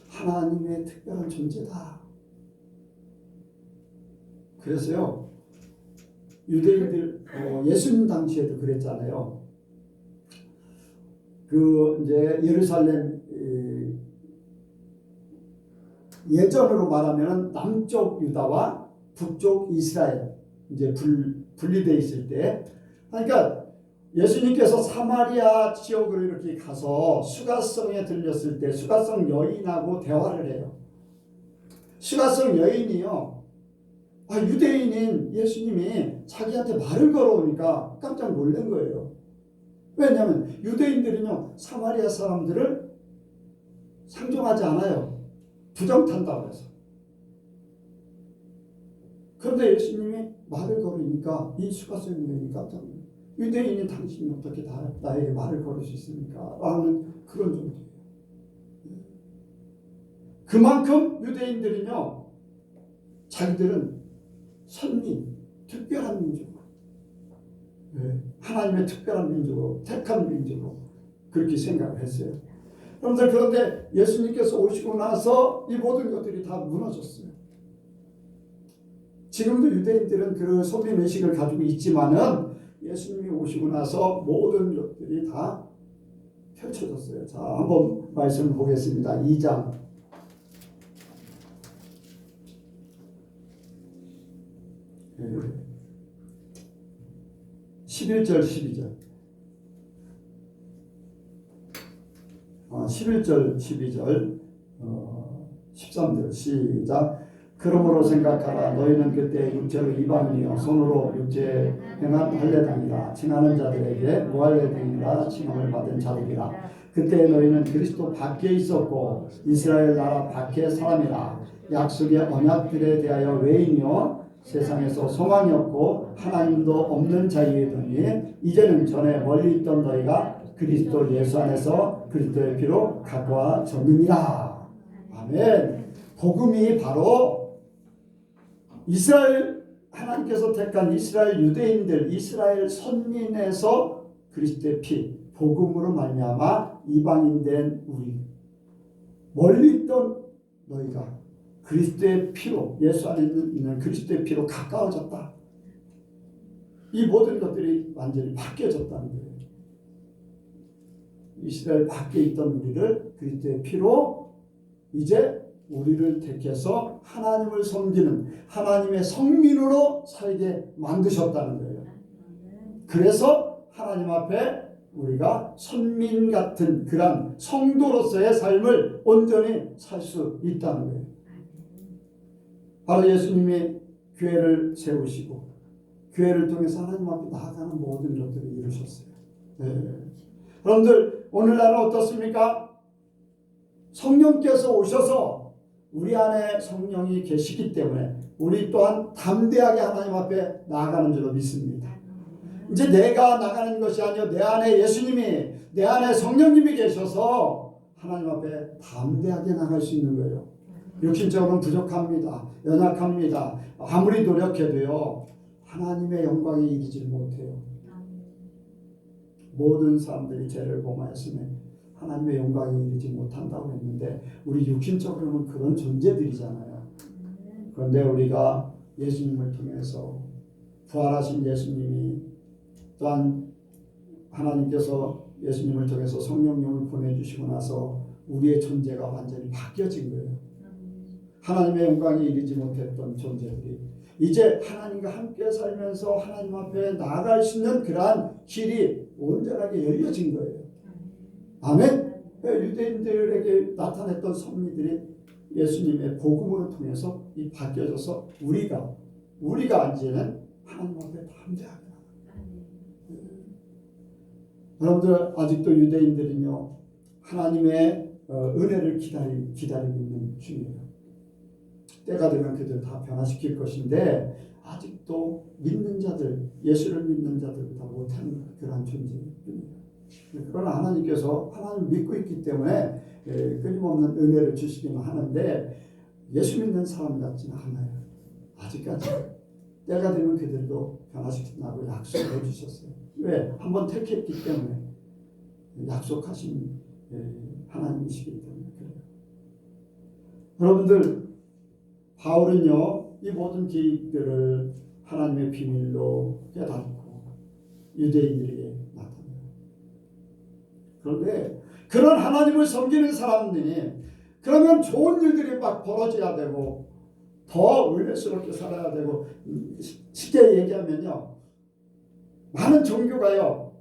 하나님의 특별한 존재다. 그래서요 유대인들 예수님 당시에도 그랬잖아요. 그 이제 예루살렘 예전으로 말하면 남쪽 유다와 북쪽 이스라엘 이제 분리되어 있을 때, 그러니까 예수님께서 사마리아 지역으로 이렇게 가서 수가성에 들렸을 때 수가성 여인하고 대화를 해요. 수가성 여인이요, 유대인인 예수님이 자기한테 말을 걸어오니까 깜짝 놀란 거예요. 왜냐하면 유대인들은요 사마리아 사람들을 상종하지 않아요. 부정탄다고 해서. 그런데 예수님이 말을 걸으니까 이 수가성 여인이 깜짝 놀라요. 유대인이 당신이 어떻게 나에게 말을 걸을 수 있습니까? 라는 그런 정도예요. 그만큼 유대인들은요 자기들은 선민, 특별한 민족, 하나님의 특별한 민족으로, 택한 민족으로 그렇게 생각을 했어요. 그런데 예수님께서 오시고 나서 이 모든 것들이 다 무너졌어요. 지금도 유대인들은 그 선민 의식을 가지고 있지만은 예수님이 오시고 나서 모든 것들이 다 펼쳐졌어요. 자, 한번 말씀을 보겠습니다. 2장 11절 12절 11절 12절 13절 시작. 그러므로 생각하라. 너희는 그때 육체로 이방인이여 손으로 육체에 행한 할례당이라 칭하는 자들에게 무할례당이라 칭함을 받은 자들이라. 그때 너희는 그리스도 밖에 있었고 이스라엘 나라 밖의 사람이라. 약속의 언약들에 대하여 외인이요 세상에서 소망이 없고 하나님도 없는 자이더니 이제는 전에 멀리 있던 너희가 그리스도 예수 안에서 그리스도의 피로 가까워졌느니라. 아멘. 복음이 바로 이스라엘, 하나님께서 택한 이스라엘 유대인들, 이스라엘 선민에서 그리스도의 피, 복음으로 말미암아 이방인된 우리, 멀리 있던 너희가 그리스도의 피로, 예수 안에 있는 그리스도의 피로 가까워졌다. 이 모든 것들이 완전히 바뀌어졌다는 거예요. 이스라엘 밖에 있던 우리를 그리스도의 피로 이제 우리를 택해서 하나님을 섬기는 하나님의 성민으로 살게 만드셨다는 거예요. 그래서 하나님 앞에 우리가 선민 같은 그런 성도로서의 삶을 온전히 살 수 있다는 거예요. 바로 예수님이 교회를 세우시고 교회를 통해서 하나님 앞에 나아가는 모든 것들을 이루셨어요. 네. 여러분들 오늘날은 어떻습니까? 성령께서 오셔서 우리 안에 성령이 계시기 때문에 우리 또한 담대하게 하나님 앞에 나아가는 줄로 믿습니다. 이제 내가 나가는 것이 아니요 내 안에 예수님이 내 안에 성령님이 계셔서 하나님 앞에 담대하게 나갈 수 있는 거예요. 육신적으로는 부족합니다. 연약합니다. 아무리 노력해도요 하나님의 영광에 이르지 못해요. 모든 사람들이 죄를 범하였으면 하나님의 영광에 이르지 못한다고 했는데 우리 육신적으로는 그런 존재들이잖아요. 그런데 우리가 예수님을 통해서 부활하신 예수님이 또한 하나님께서 예수님을 통해서 성령님을 보내주시고 나서 우리의 존재가 완전히 바뀌어진 거예요. 하나님의 영광에 이르지 못했던 존재들이 이제 하나님과 함께 살면서 하나님 앞에 나아갈 수 있는 그러한 길이 온전하게 열려진 거예요. 아멘. 유대인들에게 나타냈던 섭리들이 예수님의 복음을 통해서 이 바뀌어져서 우리가 이제는 하나님 앞에 담대하게 여러분들 아직도 유대인들은요 하나님의 은혜를 기다리고 있는 중이에요. 때가 되면 그들 다 변화시킬 것인데 아직도 믿는 자들, 예수를 믿는 자들보다 못한 그러한 존재입니다. 그러나 하나님께서 하나님 믿고 있기 때문에 끊임없는 은혜를 주시기는 하는데 예수 믿는 사람 같지는 않아요. 아직까지. 때가 되면 그들도 변화시킨다고 약속을 해주셨어요. 왜? 한번 택했기 때문에 약속하신 하나님이시기 때문에 그래요. 여러분들 바울은요 이 모든 계획들을 하나님의 비밀로 깨닫고 유대인들에게 나타나요. 그런데 그런 하나님을 섬기는 사람들이 그러면 좋은 일들이 막 벌어져야 되고 더 은혜스럽게 살아야 되고 쉽게 얘기하면요 많은 종교가요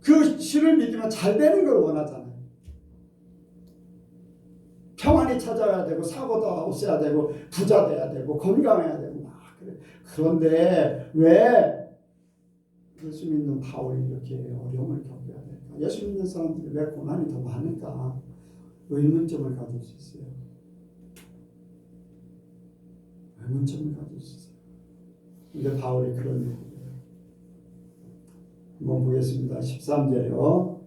그 신을 믿으면 잘 되는 걸 원하잖아요. 평안이 찾아야 되고 사고도 없어야 되고 부자 돼야 되고 건강해야 되고 막 그래. 그런데 왜 예수 믿는 바울이 이렇게 어려움을 겪어야 될까? 예수 믿는 사람들이 왜 고난이 더 많을까? 의문점을 가질 수 있어요. 의문점을 가질 수 있어요. 근데 바울이 그런 얘기예요. 한번 보겠습니다. 13절이요.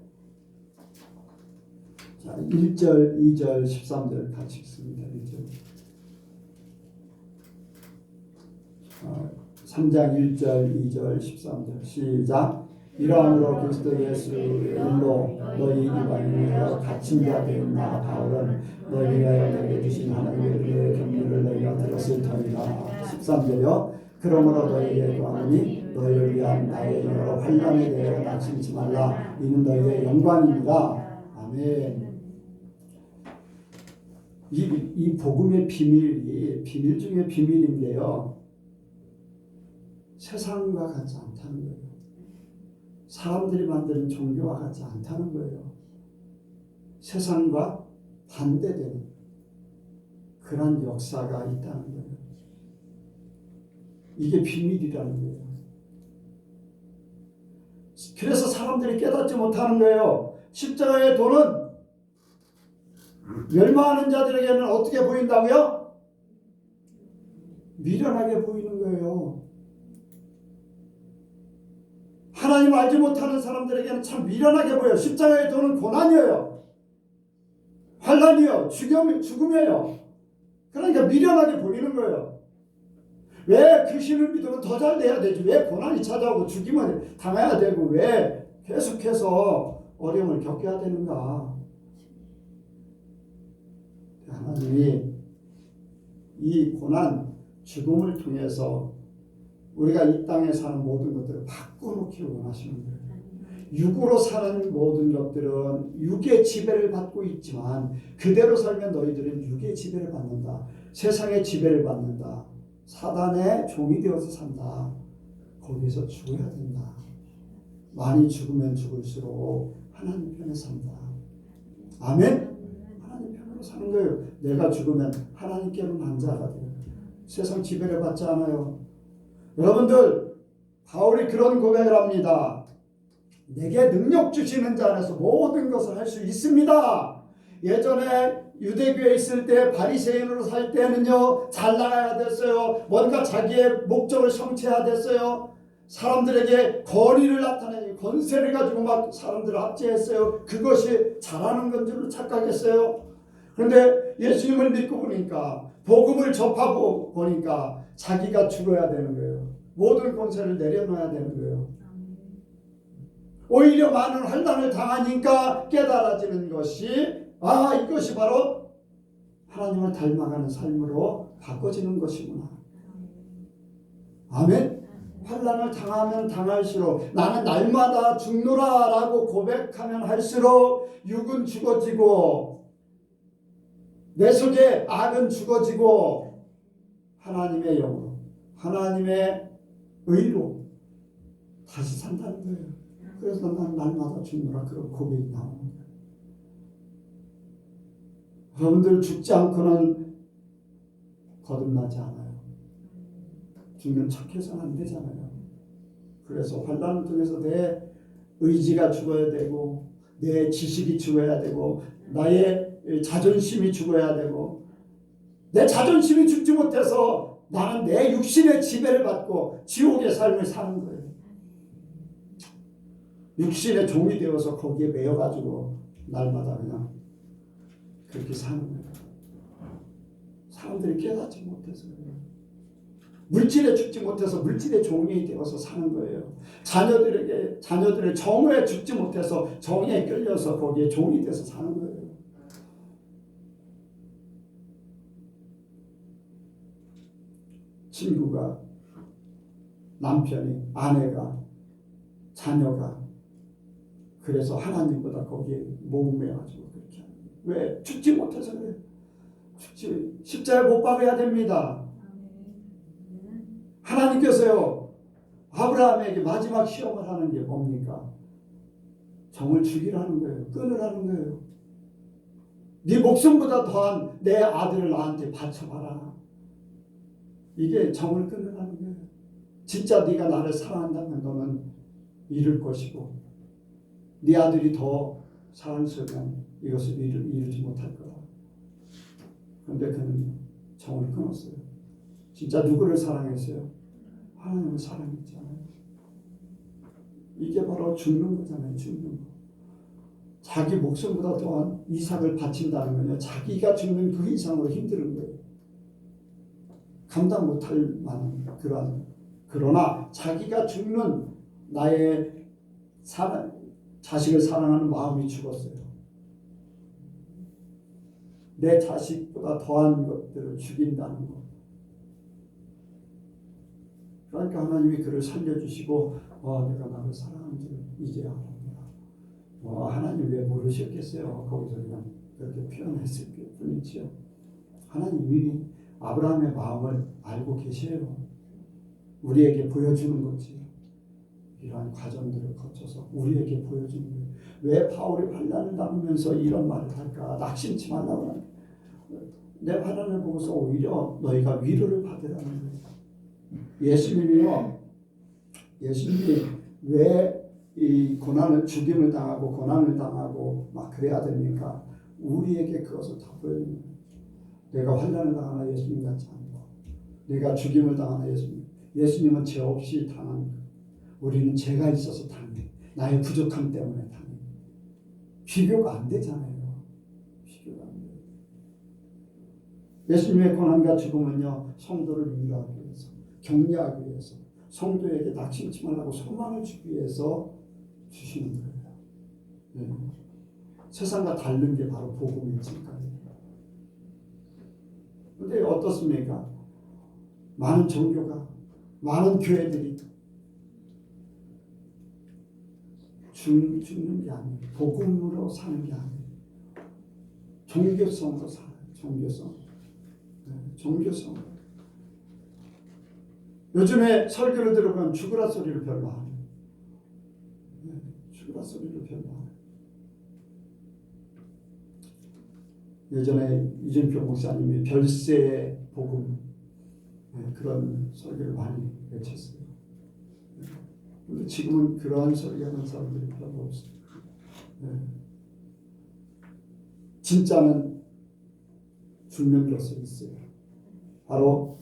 자, 1절, 2절, 13절 같이 읽습니다. 1절. 3장 1절, 2절, 13절 시작. 이러함으로 그리스도 예수 일로 너희 이방인에서 갇힌 자 된 나 바울은 너희 위하여 내게 주신 하나님의 은혜의 경륜을 너희가 들었을 터이다. 13절이요. 그러므로 너희에게 구하노니 너희를 위한 나의 여러 환난에 대하여 낙심치 말라. 이는 너희의 영광입니다. 아멘. 이 복음의 비밀이 비밀 중에 비밀인데요. 세상과 같지 않다는 거예요. 사람들이 만드는 종교와 같지 않다는 거예요. 세상과 반대되는 그런 역사가 있다는 거예요. 이게 비밀이라는 거예요. 그래서 사람들이 깨닫지 못하는 거예요. 십자가의 도는 멸망하는 자들에게는 어떻게 보인다고요? 미련하게 보이는 거예요. 하나님을 알지 못하는 사람들에게는 참 미련하게 보여요. 십자가의 도는 고난이에요. 환난이요. 죽음이에요. 그러니까 미련하게 보이는 거예요. 왜 그 신을 믿으면 더 잘 돼야 되지? 왜 고난이 찾아오고 죽임을 당해야 되고 왜 계속해서 어려움을 겪어야 되는가? 하나님이 이 고난, 죽음을 통해서 우리가 이 땅에 사는 모든 것들을 바꿔놓기를 원하시는 거예요. 육으로 사는 모든 것들은 육의 지배를 받고 있지만 그대로 살면 너희들은 육의 지배를 받는다. 세상의 지배를 받는다. 사단의 종이 되어서 산다. 거기서 죽어야 된다. 많이 죽으면 죽을수록 하나님 편에 산다. 아멘? 하나님 편으로 사는 거예요. 내가 죽으면 하나님께로 난 자가 돼요. 세상 지배를 받지 않아요. 여러분들, 바울이 그런 고백을 합니다. 내게 능력 주시는 자 안에서 모든 것을 할 수 있습니다. 예전에 유대교에 있을 때 바리새인으로 살 때는요, 잘 나가야 됐어요. 뭔가 자기의 목적을 성취해야 됐어요. 사람들에게 권위를 나타내고 권세를 가지고 막 사람들을 압제했어요. 그것이 잘하는 건 줄 착각했어요. 그런데 예수님을 믿고 보니까, 복음을 접하고 보니까 자기가 죽어야 되는 거예요. 모든 권세를 내려놔야 되는 거예요. 오히려 많은 환난을 당하니까 깨달아지는 것이, 이것이 바로 하나님을 닮아가는 삶으로 바꿔지는 것이구나. 아멘. 환난을 당하면 당할수록 나는 날마다 죽노라 라고 고백하면 할수록 육은 죽어지고 내 속에 악은 죽어지고 하나님의 영으로, 하나님의 의로 다시 산다는 거예요. 그래서 난 날마다 죽노라 그런 고백이 나오는 거예요. 여러분들, 죽지 않고는 거듭나지 않아요. 죽는 척해서는 안 되잖아요. 그래서 환난을 통해서 내 의지가 죽어야 되고, 내 지식이 죽어야 되고, 나의 자존심이 죽어야 되고, 내 자존심이 죽지 못해서 나는 내 육신의 지배를 받고 지옥의 삶을 사는 거예요. 육신의 종이 되어서 거기에 매여가지고 날마다 그냥 그렇게 사는 거예요. 사람들이 깨닫지 못해서 그래요. 물질에 죽지 못해서 물질의 종이 되어서 사는 거예요. 자녀들의 정에 죽지 못해서 정에 끌려서 거기에 종이 돼서 사는 거예요. 친구가, 남편이, 아내가, 자녀가 그래서 하나님보다 거기에 목매가지고 그렇게 하는 거예요. 왜? 죽지 못해서 그래요. 십자가에 못 박아야 됩니다. 하나님께서요, 아브라함에게 마지막 시험을 하는 게 뭡니까? 정을 죽이라는 거예요. 끊으라는 거예요. 네 목숨보다 더한 내 아들을 나한테 바쳐봐라. 이게 정을 끊으라는 거예요. 진짜 네가 나를 사랑한다면 너는 이룰 것이고, 네 아들이 더 사랑스러우면 이것을 이루지 못할 거다. 그런데 그는 정을 끊었어요. 진짜 누구를 사랑했어요? 하나님을 사랑했잖아요. 이게 바로 죽는 거잖아요. 죽는 거. 자기 목숨보다 더한 이삭을 바친다는 건요, 자기가 죽는 그 이상으로 힘든 거예요. 감당 못할 만한 그러한. 그러나 자기가 죽는 나의 자식을 사랑하는 마음이 죽었어요. 내 자식보다 더한 것들을 죽인다는 것. 그러니까 하나님이 그를 살려주시고, 내가 나를 사랑하는 줄 이제 알았구나. 하나님 왜 모르셨겠어요? 거기서 그냥 그렇게 표현했을 뿐이지요. 하나님이 아브라함의 마음을 알고 계셔요. 우리에게 보여주는 거지. 이러한 과정들을 거쳐서 우리에게 보여주는 거예요. 왜 바울이 환난을 당하면서 이런 말을 할까? 낙심치 말라고 하는 거예요. 내 환난을 보고서 오히려 너희가 위로를 받으라는 거예요. 예수님이 왜 이 고난을, 죽임을 당하고 고난을 당하고 막 그래야 됩니까? 우리에게 그것을 다 보여주는 거예요. 내가 환난을 당하나 예수님 같지 않고, 내가 죽임을 당하나 예수님은 죄 없이 당한 거예요. 우리는 죄가 있어서 당해. 나의 부족함 때문에 당해. 비교가 안 되잖아요. 비교가 안 돼요. 예수님의 고난과 죽음은요, 성도를 위로하기 위해서, 격려하기 위해서, 성도에게 낙심치 말라고 소망을 주기 위해서 주시는 거예요. 네. 세상과 다른 게 바로 복음의 진가예요. 그런데 어떻습니까? 많은 종교가, 많은 교회들이 죽는 게 아니에요. 복음으로 사는 게 아니에요. 종교성으로 살아요. 종교성. 종교성. 요즘에 설교를 들어보면 죽으라 소리를 별로 안 해요. 죽으라 소리를 별로 안 해요. 예전에 이준표 목사님이 별세의 복음 그런 설교를 많이 외쳤어요. 근데 지금은 그러한 설교하는 사람들이 별로 없어요. 진짜는 죽는 것이 있어요. 바로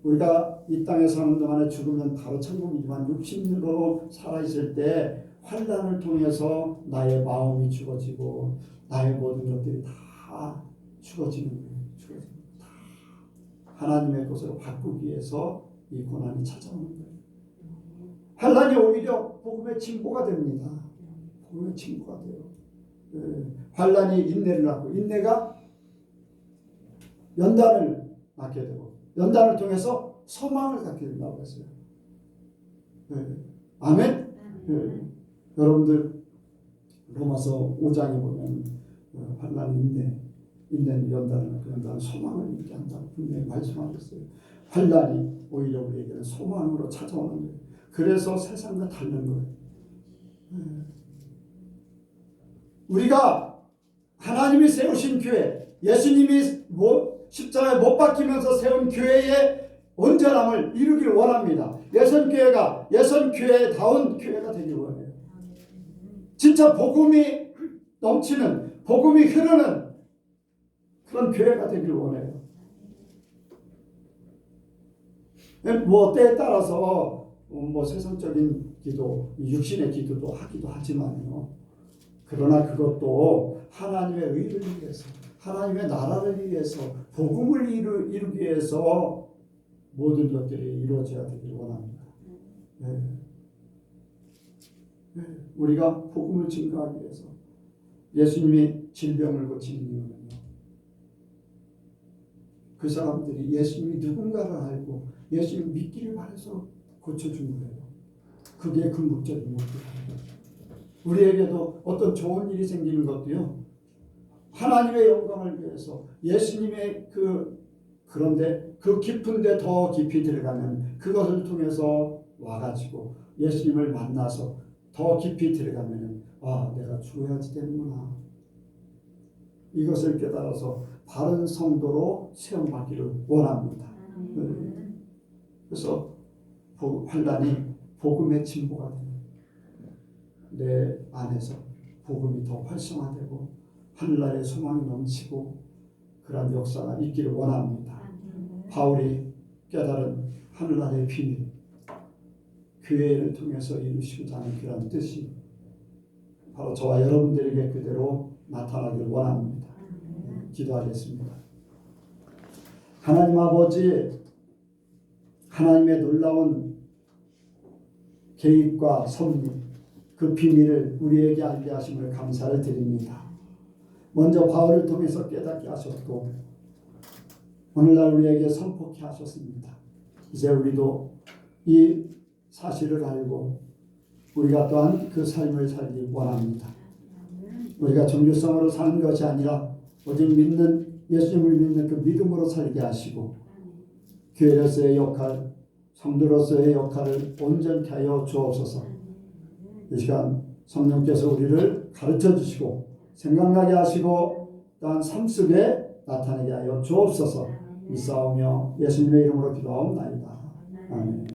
우리가 이 땅에 사는 동안에 죽으면 바로 천국이지만 육신으로 살아있을 때 환난을 통해서 나의 마음이 죽어지고 나의 모든 것들이 다 죽어지는 거예요. 다 하나님의 것으로 바꾸기 위해서 이 고난이 찾아오는 거예요. 환난이 오히려 복음의 징보가 됩니다. 복음의 징보가 돼요. 환난이 인내를 낳고 인내가 연단을 낳게 되고 연단을 통해서 소망을 갖게 된다고 했어요. 아멘? 여러분들 로마서 5장에 보면 환난이 인내는 연단을 낳고 연단은 소망을 있게 한다고 분명히 말씀하셨어요. 환난이 오히려 우리에게는 소망으로 찾아오는 거예요. 그래서 세상과 다른 거예요. 우리가 하나님이 세우신 교회, 예수님이 십자가에 못 박히면서 세운 교회의 온전함을 이루기를 원합니다. 예선교회가 예선교회다운 교회가 되길 원해요. 진짜 복음이 넘치는, 복음이 흐르는 그런 교회가 되길 원해요. 뭐 때에 따라서 세상적인 기도, 육신의 기도도 하기도 하지만요. 그러나 그것도 하나님의 의를 위해서, 하나님의 나라를 위해서, 복음을 이루기 위해서 모든 것들이 이루어져야 되길 원합니다. 우리가 복음을 증거하기 위해서 예수님이 질병을 고치는 이유는요. 그 사람들이 예수님이 누군가를 알고 예수님 믿기를 바라서 고쳐준 거예요. 그게 궁극적인 목표입니다. 우리에게도 어떤 좋은 일이 생기는 것도요. 하나님의 영광을 위해서 예수님의 그런데 그 깊은데 더 깊이 들어가면 그것을 통해서 와가지고 예수님을 만나서 더 깊이 들어가면 내가 죽어야지 되는구나. 이것을 깨달아서 바른 성도로 세움받기를 원합니다. 그래서 환난이 복음의 진보가 됩니다. 내 안에서 복음이 더 활성화되고 하늘나라의 소망이 넘치고 그런 역사가 있기를 원합니다. 바울이 깨달은 하늘나라의 비밀, 교회를 통해서 이루시고자 하는 그런 뜻이 바로 저와 여러분들에게 그대로 나타나기를 원합니다. 기도하겠습니다. 하나님 아버지, 하나님의 놀라운 계획과 섭리, 그 비밀을 우리에게 알게 하심을 감사를 드립니다. 먼저 바울을 통해서 깨닫게 하셨고 오늘날 우리에게 선포케 하셨습니다. 이제 우리도 이 사실을 알고 우리가 또한 그 삶을 살기 원합니다. 우리가 종교성으로 사는 것이 아니라 오직 예수님을 믿는 그 믿음으로 살게 하시고 교회로서의 역할, 성도로서의 역할을 온전케 하여 주옵소서. 이 시간 성령께서 우리를 가르쳐 주시고 생각나게 하시고 또한 삶 속에 나타나게 하여 주옵소서. 이싸우며 예수님의 이름으로 기도하옵나이다. 아멘.